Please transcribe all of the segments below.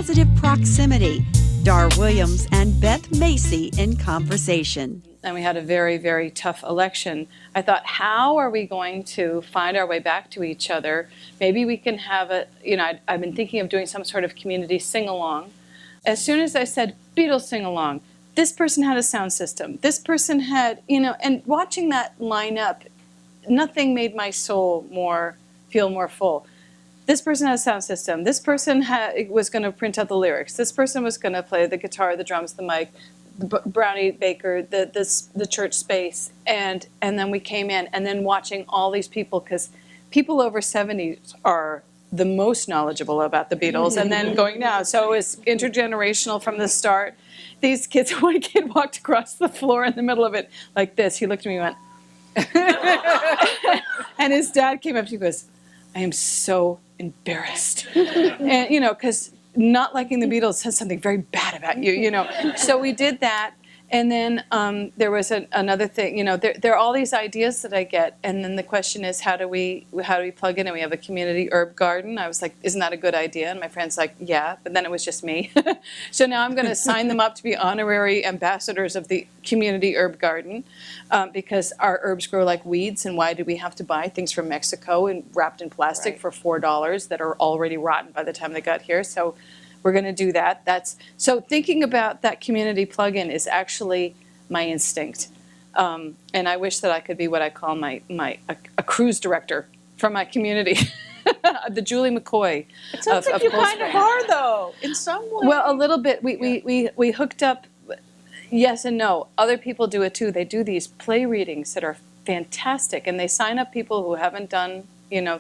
positive proximity. Dar Williams and Beth Macy in conversation. And we had a very, very tough election. I thought, how are we going to find our way back to each other? Maybe we can have I've been thinking of doing some sort of community sing-along. As soon as I said Beatles sing-along, this person had a sound system. This person had, and watching that line up, nothing made my soul feel more full. This person had a sound system. This person was going to print out the lyrics. This person was going to play the guitar, the drums, the mic, the brownie baker, the church space, and then we came in, and then watching all these people, because people over 70 are the most knowledgeable about the Beatles, and then going now. So it was intergenerational from the start. These kids, one kid walked across the floor in the middle of it like this. He looked at me and went, and his dad came up to me and goes, I am so embarrassed. And, because not liking the Beatles says something very bad about you, So we did that. And then there was another thing, there are all these ideas that I get. And then the question is, how do we plug in? And we have a community herb garden. I was like, isn't that a good idea? And my friend's like, yeah, but then it was just me. So now I'm going to sign them up to be honorary ambassadors of the community herb garden, because our herbs grow like weeds. And why do we have to buy things from Mexico and wrapped in plastic for $4 that are already rotten by the time they got here? So we're going to do that. So thinking about that community plug-in is actually my instinct. And I wish that I could be what I call a cruise director for my community. The Julie McCoy. It sounds like you kind of are, though, in some way. Well, a little bit. We hooked up, yes and no. Other people do it too. They do these play readings that are fantastic, and they sign up people who haven't done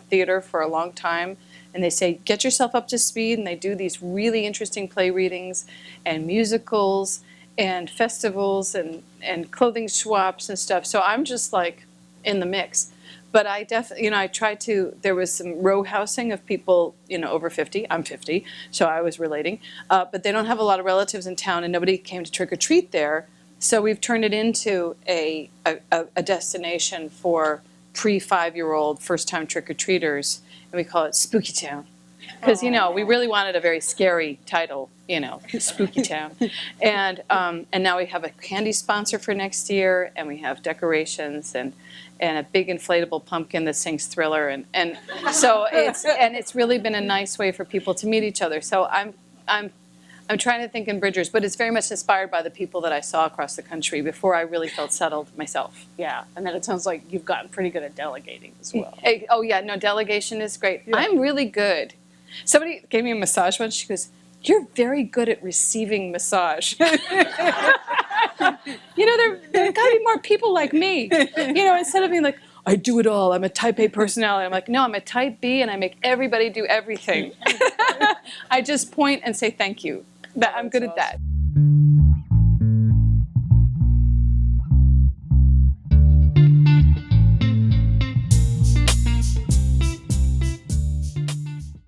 theater for a long time. And they say, get yourself up to speed, and they do these really interesting play readings and musicals and festivals and clothing swaps and stuff. So I'm just like in the mix. But I definitely, I tried to, there was some row housing of people, over 50. I'm 50, so I was relating. But they don't have a lot of relatives in town, and nobody came to trick or treat there. So we've turned it into a destination for pre-5-year-old first-time trick-or-treaters. And we call it Spooky Town. Because, we really wanted a very scary title, Spooky Town. And now we have a candy sponsor for next year, and we have decorations and a big inflatable pumpkin that sings Thriller. And so it's really been a nice way for people to meet each other. So I'm trying to think in bridgers, but it's very much inspired by the people that I saw across the country before I really felt settled myself. Yeah, and then it sounds like you've gotten pretty good at delegating as well. Oh yeah, no, delegation is great. Yeah. I'm really good. Somebody gave me a massage once. She goes, you're very good at receiving massage. There gotta be more people like me. Instead of being like, I do it all, I'm a type A personality. I'm like, no, I'm a type B, and I make everybody do everything. I just point and say thank you. I'm good at that.